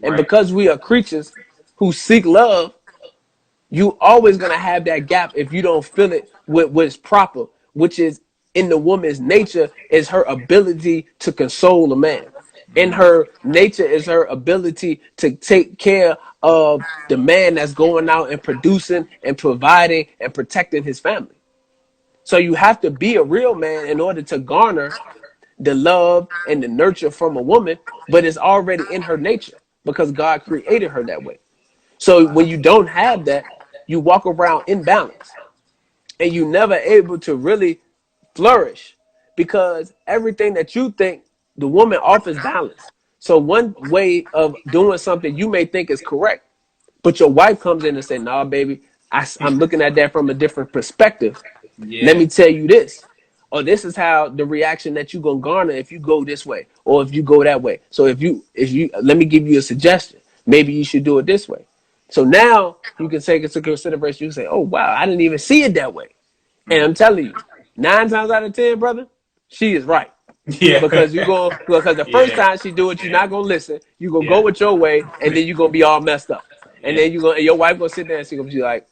And Right. because we are creatures who seek love, you always gonna have that gap if you don't fill it with what's proper, which is in the woman's nature is her ability to console a man. In Mm. her nature is her ability to take care of the man that's going out and producing and providing and protecting his family. So you have to be a real man in order to garner the love and the nurture from a woman, but it's already in her nature because God created her that way. So when you don't have that, you walk around imbalanced and you never able to really flourish because everything that you think the woman offers balance. So one way of doing something you may think is correct, but your wife comes in and say, "Nah, baby, I'm looking at that from a different perspective. Let Yeah. me tell you this." Or this is how the reaction that you gonna garner if you go this way or if you go that way. So if you let me give you a suggestion. Maybe you should do it this way. So now you can take into consideration. You can say, "Oh wow, I didn't even see it that way." And Mm. I'm telling you, 9 times out of 10, brother, she is right. Yeah. Because the first Yeah. time she do it, you're Yeah. not gonna listen. You gonna go Yeah. with your way, and then you're gonna be all messed up. And Yeah. then and your wife gonna sit there and she gonna be like,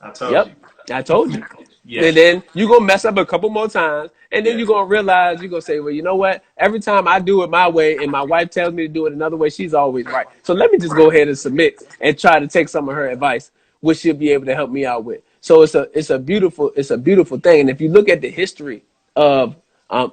I told "Yep, you. I told you." Yeah. And then you gonna mess up a couple more times, and then Yeah. you're gonna realize you're gonna say, "Well, you know what? Every time I do it my way, and my wife tells me to do it another way, she's always right. So let me just go ahead and submit and try to take some of her advice, which she'll be able to help me out with." So it's a beautiful thing. And if you look at the history of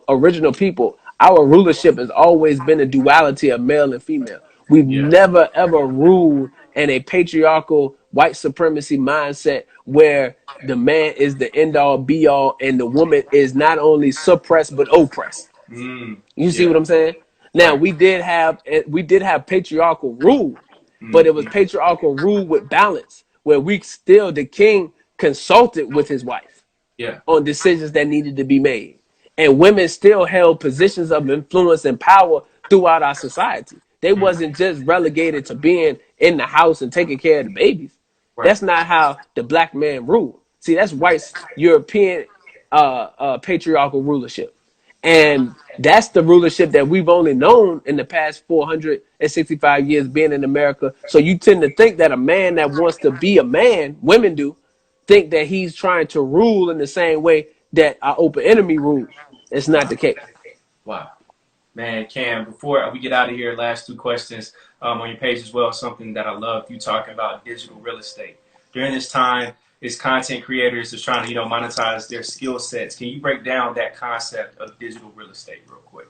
original people, our rulership has always been a duality of male and female. We've Yeah. never ever ruled in a patriarchal white supremacy mindset where the man is the end all be all and the woman is not only suppressed but oppressed. Mm. You see Yeah. what I'm saying? Now Right. we did have patriarchal rule, but it was Mm-hmm. patriarchal rule with balance where we still the king consulted with his wife Yeah. on decisions that needed to be made. And women still held positions of influence and power throughout our society. They Mm. wasn't just relegated to being in the house and taking care of the babies. Right. That's not how the black man ruled. See, that's white European patriarchal rulership. And that's the rulership that we've only known in the past 465 years being in America. So you tend to think that a man that wants to be a man, women do, think that he's trying to rule in the same way that are open enemy rules. It's not the case. Wow. Man, Cam, before we get out of here, last two questions on your page as well. Something that I love you talking about digital real estate. During this time, as content creators are trying to, monetize their skill sets. Can you break down that concept of digital real estate real quick?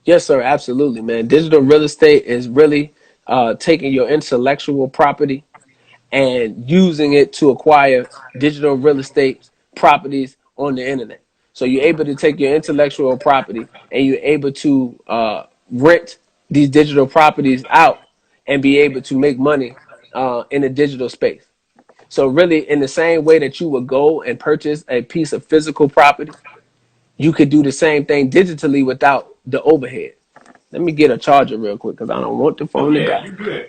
Yes, sir. Absolutely, man. Digital real estate is really taking your intellectual property and using it to acquire digital real estate properties on the internet. So you're able to take your intellectual property and you're able to rent these digital properties out and be able to make money in a digital space. So really, in the same way that you would go and purchase a piece of physical property, you could do the same thing digitally without the overhead. Let me get a charger real quick because I don't want the Oh phone to yeah, die. you good.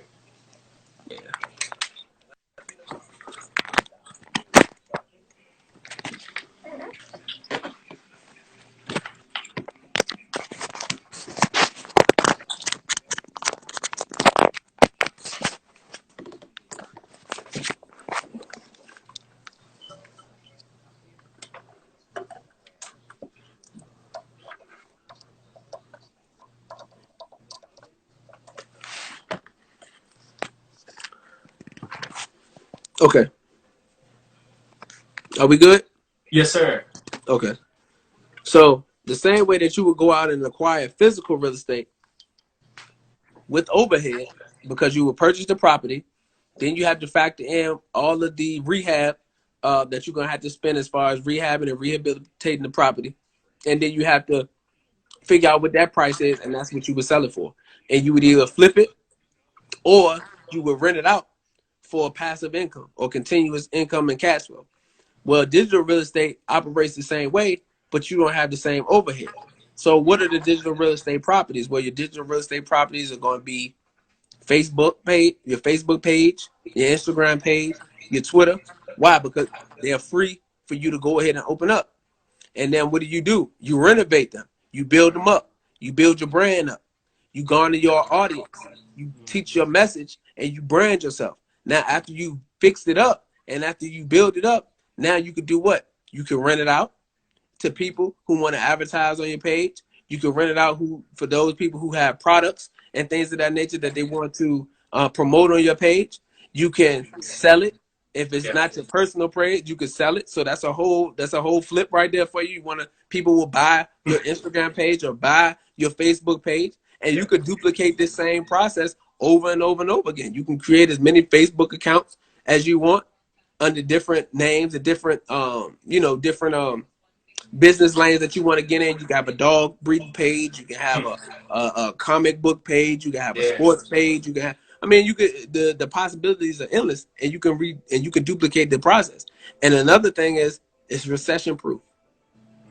Okay. Are we good? Yes, sir. Okay. So the same way that you would go out and acquire physical real estate with overhead because you would purchase the property, then you have to factor in all of the rehab that you're gonna have to spend as far as rehabbing and rehabilitating the property, and then you have to figure out what that price is, and that's what you would sell it for. And you would either flip it or you would rent it out for passive income or continuous income and cash flow. Well, digital real estate operates the same way, but you don't have the same overhead. So what are the digital real estate properties? Well, your digital real estate properties are going to be your Facebook page, your Instagram page, your Twitter. Why? Because they're free for you to go ahead and open up. And then what do? You renovate them. You build them up. You build your brand up. You garner your audience. You teach your message and you brand yourself. Now, after you fixed it up and after you build it up, now you can do what? You can rent it out to people who want to advertise on your page. You can rent it out for those people who have products and things of that nature that they want to promote on your page. You can sell it. If it's not your personal page, you can sell it. So that's a whole flip right there for you. People will buy your Instagram page or buy your Facebook page, and you could duplicate this same process over and over and over again. You can create as many Facebook accounts as you want under different names and different different business lanes that you want to get in. You can have a dog breeding page. You can have a comic book page. You can have a sports page. You can have, you could, the possibilities are endless, and you can read and you can duplicate the process. And another thing is it's recession proof.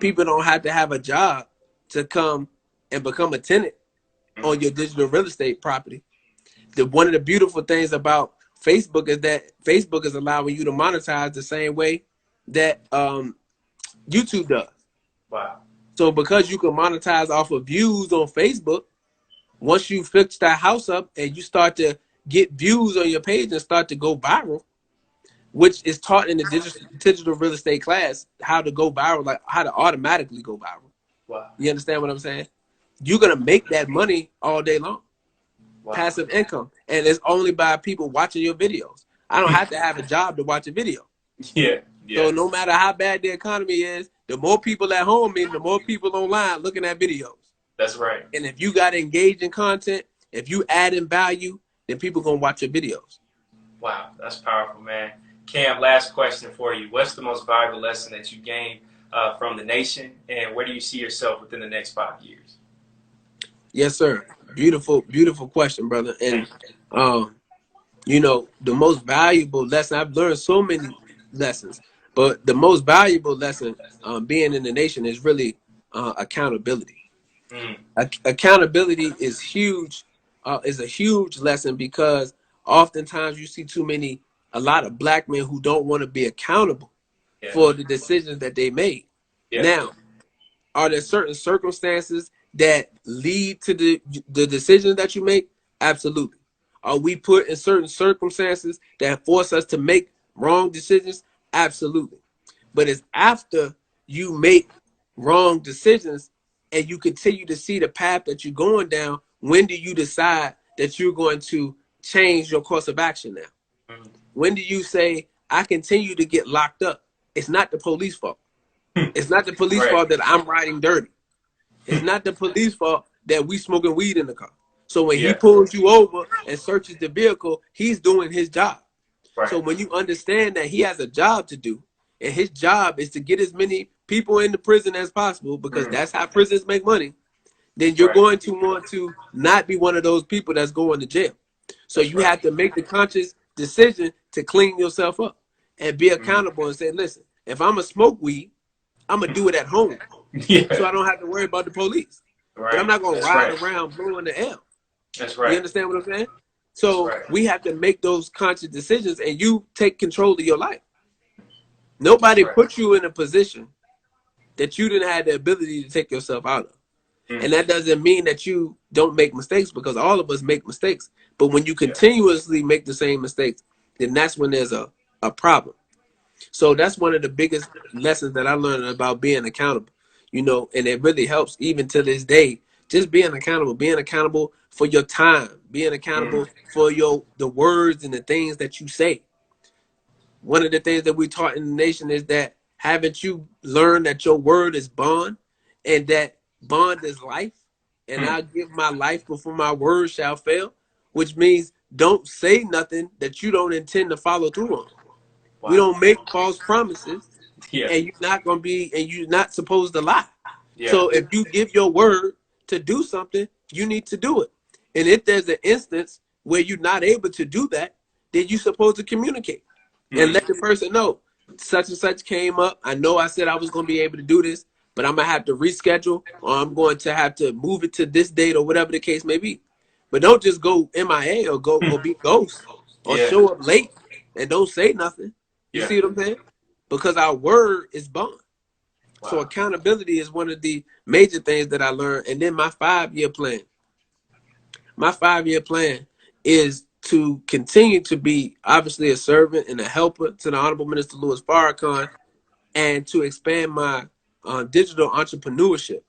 People don't have to have a job to come and become a tenant on your digital real estate property. One of the beautiful things about Facebook is that Facebook is allowing you to monetize the same way that YouTube does. Wow. So because you can monetize off of views on Facebook, once you fix that house up and you start to get views on your page and start to go viral, which is taught in the digital real estate class, how to go viral, like how to automatically go viral. Wow. You understand what I'm saying? You're going to make that money all day long. Wow. Passive income. And it's only by people watching your videos. I don't have to have a job to watch a video. Yeah. So no matter how bad the economy is, the more people at home means the more people online looking at videos. That's right. And if you got engaging content, if you add in value, then people going to watch your videos. Wow, that's powerful, man. Cam, last question for you. What's the most valuable lesson that you gained from the nation, and where do you see yourself within the next 5 years? Yes, sir. Beautiful, beautiful question, brother. And, the most valuable lesson, I've learned so many lessons, but the most valuable lesson being in the nation is really accountability. Accountability is huge, is a huge lesson because oftentimes you see a lot of black men who don't want to be accountable for the decisions that they made. Now, are there certain circumstances that lead to the decisions that you make? Absolutely. Are we put in certain circumstances that force us to make wrong decisions? Absolutely. But it's after you make wrong decisions and you continue to see the path that you're going down, when do you decide that you're going to change your course of action now? When do you say, I continue to get locked up? It's not the police fault. It's not the police fault that I'm riding dirty. It's not the police fault that we smoking weed in the car. So when he pulls you over and searches the vehicle, he's doing his job. So when you understand that he has a job to do, and his job is to get as many people into prison as possible, because that's how prisons make money, then you're going to want to not be one of those people that's going to jail. So you have to make the conscious decision to clean yourself up and be accountable and say, listen, if I'm going to smoke weed, I'm going to do it at home. So I don't have to worry about the police. But I'm not going to ride around blowing the L. That's right. You understand what I'm saying? So we have to make those conscious decisions, and you take control of your life. Nobody put you in a position that you didn't have the ability to take yourself out of. And that doesn't mean that you don't make mistakes, because all of us make mistakes. But when you continuously make the same mistakes, then that's when there's a problem. So that's one of the biggest lessons that I learned about being accountable, and it really helps even to this day. Just being accountable for your time, being accountable for the words and the things that you say. One of the things that we taught in the nation is that, haven't you learned that your word is bond, and that bond is life, and I'll give my life before my word shall fail, which means don't say nothing that you don't intend to follow through on. Wow. We don't make false promises, and you're not supposed to lie. So if you give your word to do something, you need to do it. And if there's an instance where you're not able to do that, then you're supposed to communicate and let the person know, such and such came up. I know I said I was going to be able to do this, but I'm going to have to reschedule, or I'm going to have to move it to this date, or whatever the case may be. But don't just go MIA or go be ghost or show up late and don't say nothing. You see what I'm saying? Because our word is bond. Wow. So accountability is one of the major things that I learned. And then my 5-year plan. My 5-year plan is to continue to be obviously a servant and a helper to the Honorable Minister Louis Farrakhan, and to expand my digital entrepreneurship.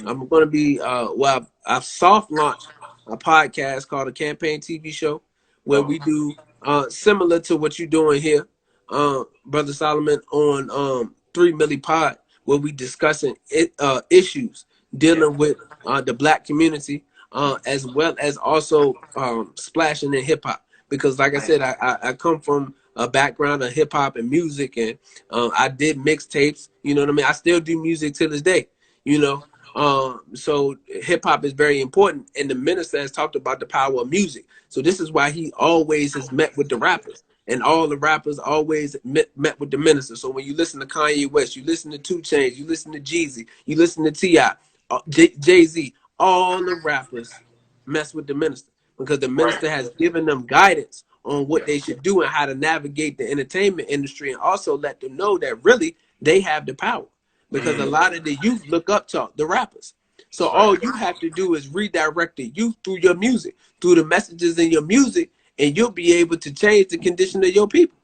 I'm going to be, I've soft launched a podcast called a Campaign TV Show, where we do similar to what you're doing here, Brother Solomon, on 3 Milli Pod, where we discussing issues dealing with the Black community, as well as also splashing in hip hop. Because like I said, I come from a background of hip hop and music, and I did mixtapes. You know what I mean? I still do music to this day. So hip hop is very important, and the minister has talked about the power of music. So this is why he always has met with the rappers, and all the rappers always met with the minister. So when you listen to Kanye West, you listen to 2 Chainz, you listen to Jeezy, you listen to T.I., Jay-Z, all the rappers mess with the minister, because the minister has given them guidance on what they should do and how to navigate the entertainment industry, and also let them know that really they have the power. Because a lot of the youth look up to the rappers. So all you have to do is redirect the youth through your music, through the messages in your music, and you'll be able to change the condition of your people.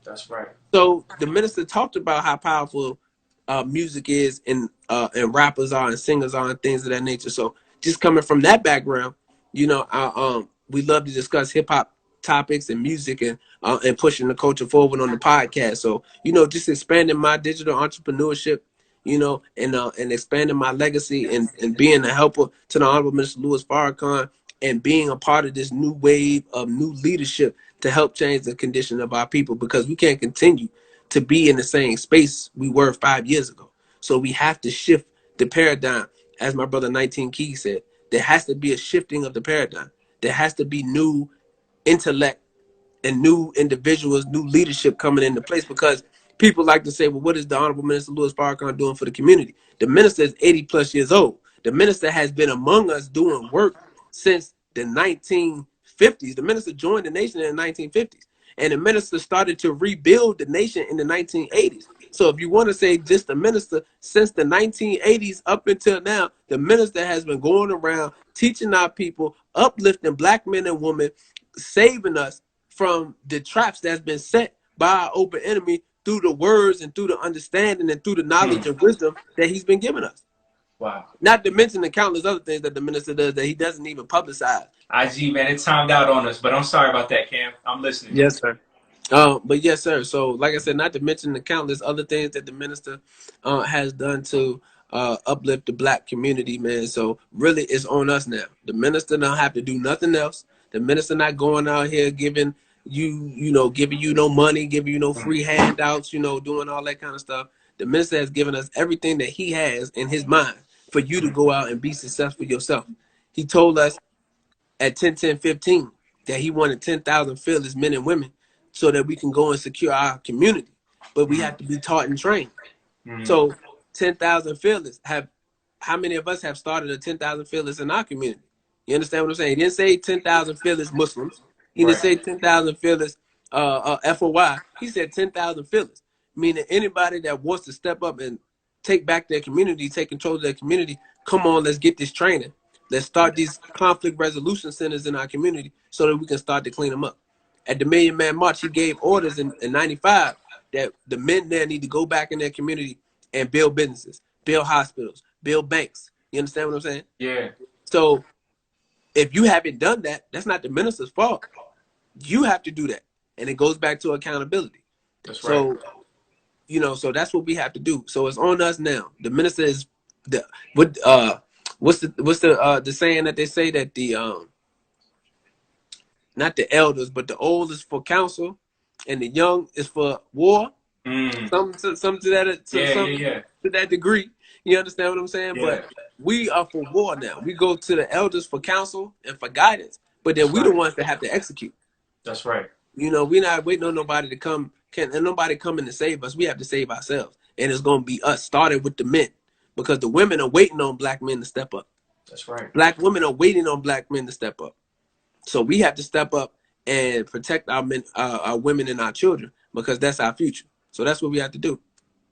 That's right. So the minister talked about how powerful music is, and rappers are, and singers are, and things of that nature. So just coming from that background, we love to discuss hip hop topics and music, and pushing the culture forward on the podcast. So just expanding my digital entrepreneurship, and expanding my legacy, and being a helper to the Honorable Minister Louis Farrakhan, and being a part of this new wave of new leadership to help change the condition of our people, because we can't continue to be in the same space we were 5 years ago. So we have to shift the paradigm. As my brother 19 Key said, there has to be a shifting of the paradigm. There has to be new intellect and new individuals, new leadership coming into place, because people like to say, well, what is the Honorable Minister Louis Farrakhan doing for the community? The minister is 80 plus years old. The minister has been among us doing work since the 1950s. The minister joined the nation in the 1950s, and the minister started to rebuild the nation in the 1980s. So if you want to say just the minister, since the 1980s up until now, the minister has been going around teaching our people, uplifting Black men and women, saving us from the traps that's been set by our open enemy through the words and through the understanding and through the knowledge and wisdom that he's been giving us. Wow. Not to mention the countless other things that the minister does that he doesn't even publicize. IG, man, it timed out on us, but I'm sorry about that, Cam. I'm listening. Yes, sir. But yes, sir. So, like I said, not to mention the countless other things that the minister has done to uplift the black community, man. So, really, it's on us now. The minister don't have to do nothing else. The minister not going out here giving you no money, giving you no free handouts, doing all that kind of stuff. The minister has given us everything that he has in his mind for you to go out and be successful yourself. He told us at 10-10-15 that he wanted 10,000 fearless men and women so that we can go and secure our community. But we have to be taught and trained. So 10,000 fearless how many of us have started a 10,000 fearless in our community? You understand what I'm saying? He didn't say 10,000 fearless Muslims. He didn't say 10,000 fearless FOY. He said 10,000 fearless, meaning anybody that wants to step up and take back their community, take control of their community, come on, let's get this training. Let's start these conflict resolution centers in our community so that we can start to clean them up. At the Million Man March, he gave orders in 95 that the men there need to go back in their community and build businesses, build hospitals, build banks. You understand what I'm saying? Yeah. So if you haven't done that, that's not the minister's fault. You have to do that. And it goes back to accountability. That's right. So, so that's what we have to do. So it's on us now. The minister is what's the saying that they say that the not the elders, but the old is for counsel and the young is for war. Some to that degree. You understand what I'm saying? Yeah. But we are for war now. We go to the elders for counsel and for guidance, but then we the ones that have to execute. That's right. We're not waiting on nobody to come. And nobody coming to save us. We have to save ourselves. And it's going to be us, started with the men, because the women are waiting on black men to step up. That's right. Black women are waiting on black men to step up. So we have to step up and protect our men, our women and our children, because that's our future. So that's what we have to do.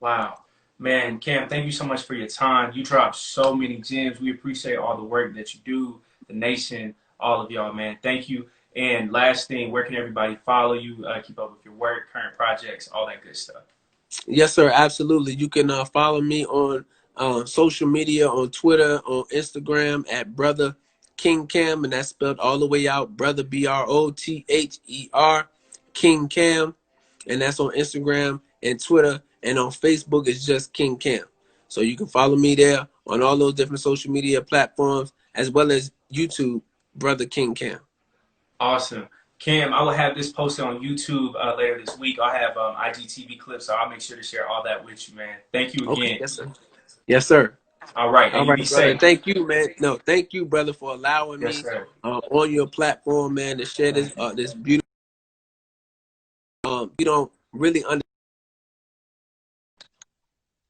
Wow. Man, Cam, thank you so much for your time. You dropped so many gems. We appreciate all the work that you do, the nation, all of y'all, man. Thank you. And last thing, where can everybody follow you, keep up with your work, current projects, all that good stuff? Yes, sir. Absolutely. You can follow me on social media, on Twitter, on Instagram at Brother King Cam, and that's spelled all the way out, Brother BROTHER, King Cam, and that's on Instagram and Twitter, and on Facebook it's just King Cam. So you can follow me there on all those different social media platforms, as well as YouTube, Brother King Cam. Awesome. Cam, I will have this posted on YouTube later this week. I'll have IGTV clips, so I'll make sure to share all that with you, man. Thank you again. Okay, yes, sir. Yes, sir. All right. All right, be brother. safe. Thank you, man. No, thank you, brother, for allowing me on your platform, man, to share this this beautiful. You don't really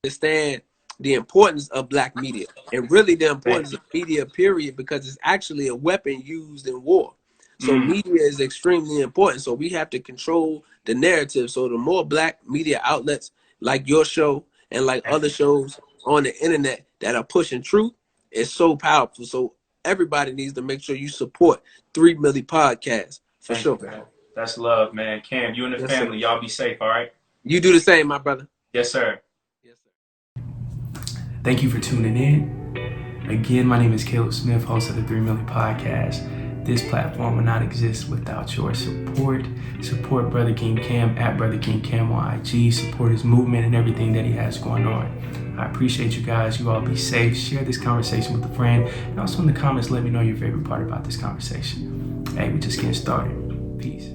understand the importance of black media, and really the importance of media, period, because it's actually a weapon used in war. So media is extremely important. So we have to control the narrative. So the more black media outlets like your show and like other shows on the internet that are pushing truth, is so powerful. So everybody needs to make sure you support 3 Milli Podcasts for sure. You, that's love, man. Cam, you and the family, y'all be safe, all right? You do the same, my brother. Yes, sir. Yes, sir. Thank you for tuning in. Again, my name is Caleb Smith, host of the 3 Milli Podcast. This platform would not exist without your support. Support Brother King Cam at Brother King Cam on IG. Support his movement and everything that he has going on. I appreciate you guys. You all be safe. Share this conversation with a friend. And also in the comments, let me know your favorite part about this conversation. Hey, we just getting started. Peace.